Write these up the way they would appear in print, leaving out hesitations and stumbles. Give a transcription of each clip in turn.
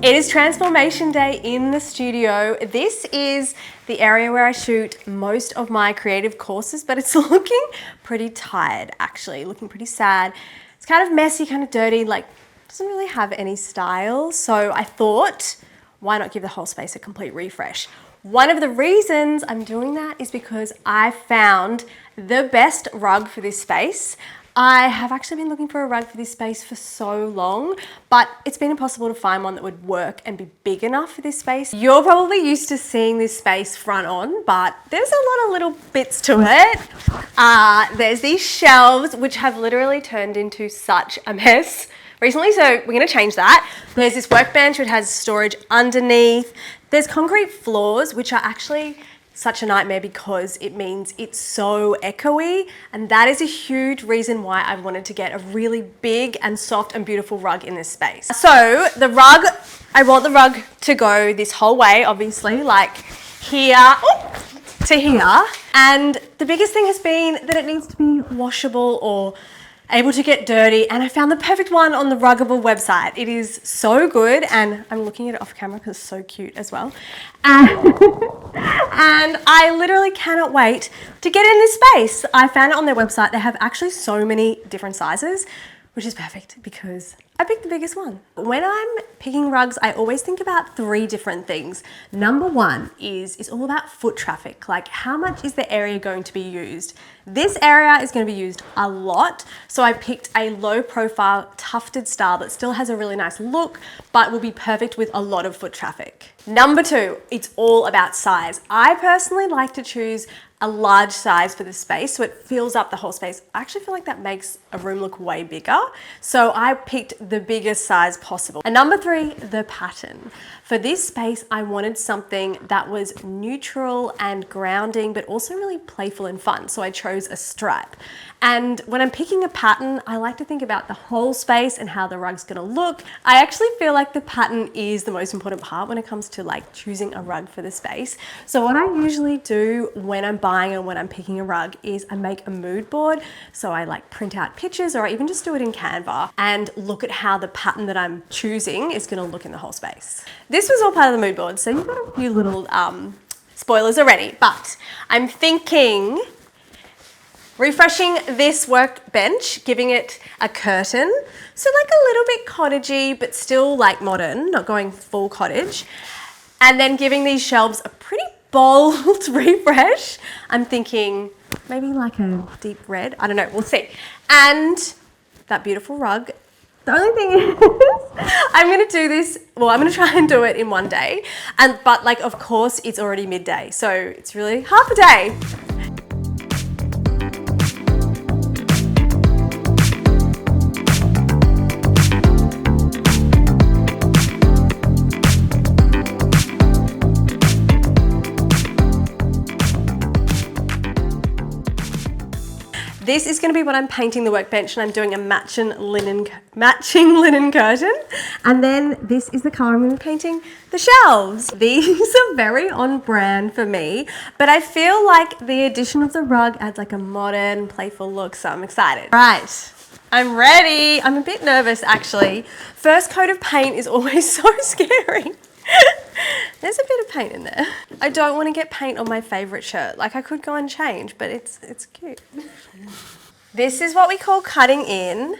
It is transformation day in the studio. This is the area where I shoot most of my creative courses, but it's looking pretty tired actually, looking pretty sad. It's kind of messy, kind of dirty, like doesn't really have any style. So I thought, why not give the whole space a complete refresh? One of the reasons I'm doing that is because I found the best rug for this space. I have actually been looking for a rug for this space for so long, but it's been impossible to find one that would work and be big enough for this space. You're probably used to seeing this space front on, but there's a lot of little bits to it. There's these shelves, which have literally turned into such a mess recently, so we're gonna change that. There's this workbench which has storage underneath. There's concrete floors, which are actually such a nightmare because it means it's so echoey, and that is a huge reason why I wanted to get a really big and soft and beautiful rug in this space. So the rug, I want the rug to go this whole way, obviously, like here to here. And the biggest thing has been that it needs to be washable or able to get dirty, and I found the perfect one on the Ruggable website. It is so good, and I'm looking at it off camera because it's so cute as well. And I literally cannot wait to get in this space. I found it on their website. They have actually so many different sizes, which is perfect because I picked the biggest one. When I'm picking rugs, I always think about three different things. Number one is it's all about foot traffic. Like, how much is the area going to be used? This area is going to be used a lot. So I picked a low profile tufted style that still has a really nice look, but will be perfect with a lot of foot traffic. Number two, it's all about size. I personally like to choose a large size for the space so it fills up the whole space. I actually feel like that makes a room look way bigger. So I picked the biggest size possible. And number three, the pattern. For this space, I wanted something that was neutral and grounding, but also really playful and fun. So I chose a stripe. And when I'm picking a pattern, I like to think about the whole space and how the rug's gonna look. I actually feel like the pattern is the most important part when it comes to like choosing a rug for the space. So what I usually do when I'm buying and when I'm picking a rug is I make a mood board. So I like print out pictures, or I even just do it in Canva and look at how the pattern that I'm choosing is gonna look in the whole space. This was all part of the mood board, so you've got a few little spoilers already, but I'm thinking refreshing this workbench, giving it a curtain. So like a little bit cottagey, but still like modern, not going full cottage. And then giving these shelves a pretty bold refresh. I'm thinking maybe like a deep red. I don't know, we'll see. And that beautiful rug. The only thing is, I'm gonna do this, well, I'm gonna try and do it in one day. But like, of course, it's already midday. So it's really half a day. This is going to be what I'm painting the workbench, and I'm doing a matching linen curtain. And then this is the color I'm going to be painting the shelves. These are very on brand for me, but I feel like the addition of the rug adds like a modern, playful look, so I'm excited. Right, I'm ready. I'm a bit nervous actually. First coat of paint is always so scary. There's a bit of paint in there. I don't want to get paint on my favorite shirt. Like, I could go and change, but it's cute. This is what we call cutting in.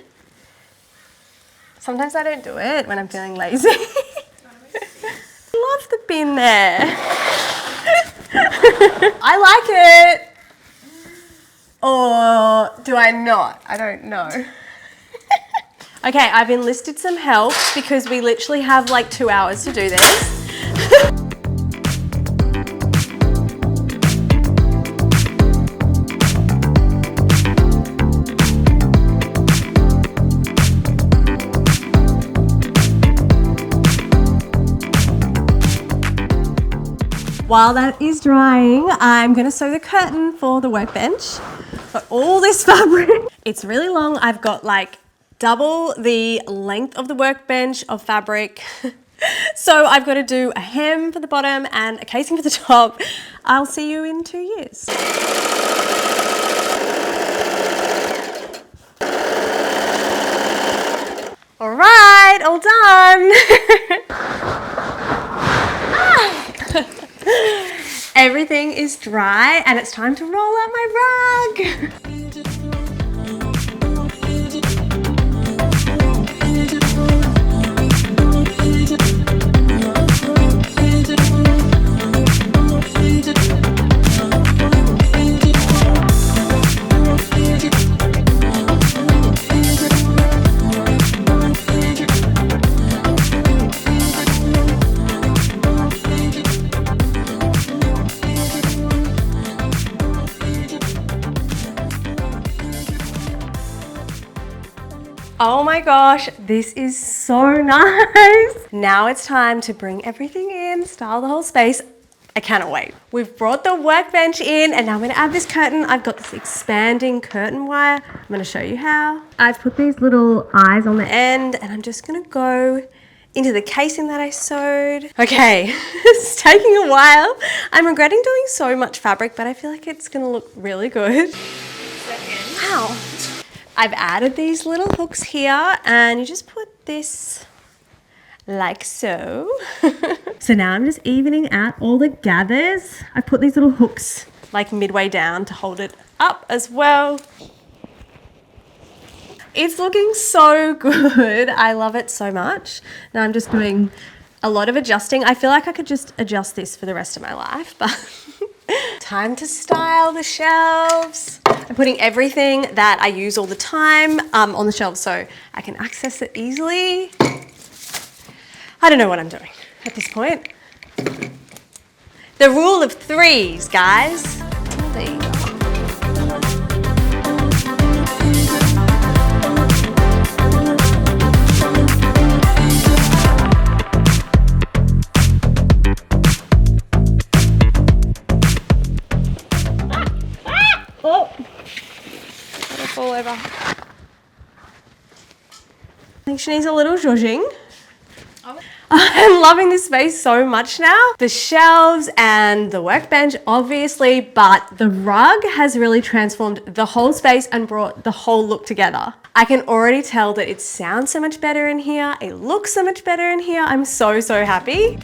Sometimes I don't do it when I'm feeling lazy. Love the bin there. I like it. Or do I not? I don't know. Okay, I've enlisted some help because we literally have like 2 hours to do this. While that is drying, I'm gonna sew the curtain for the workbench. Got all this fabric. It's really long. I've got like double the length of the workbench of fabric. So I've got to do a hem for the bottom and a casing for the top. I'll see you in 2 years. All right, all done. everything is dry and it's time to roll out my rug. Oh my gosh, this is so nice. Now it's time to bring everything in, style the whole space. I cannot wait. We've brought the workbench in and now I'm gonna add this curtain. I've got this expanding curtain wire. I'm gonna show you how. I've put these little eyes on the end and I'm just gonna go into the casing that I sewed. Okay, it's taking a while. I'm regretting doing so much fabric, but I feel like it's gonna look really good. Wow. I've added these little hooks here and you just put this like so. So now I'm just evening out all the gathers. I put these little hooks like midway down to hold it up as well. It's looking so good. I love it so much. Now I'm just doing a lot of adjusting. I feel like I could just adjust this for the rest of my life, but time to style the shelves. I'm putting everything that I use all the time on the shelves so I can access it easily. I don't know what I'm doing at this point. The rule of threes, guys. There you go. Oh, let it fall over. I think she needs a little zhuzhing. I'm loving this space so much now. The shelves and the workbench, obviously, but the rug has really transformed the whole space and brought the whole look together. I can already tell that it sounds so much better in here. It looks so much better in here. I'm so, so happy.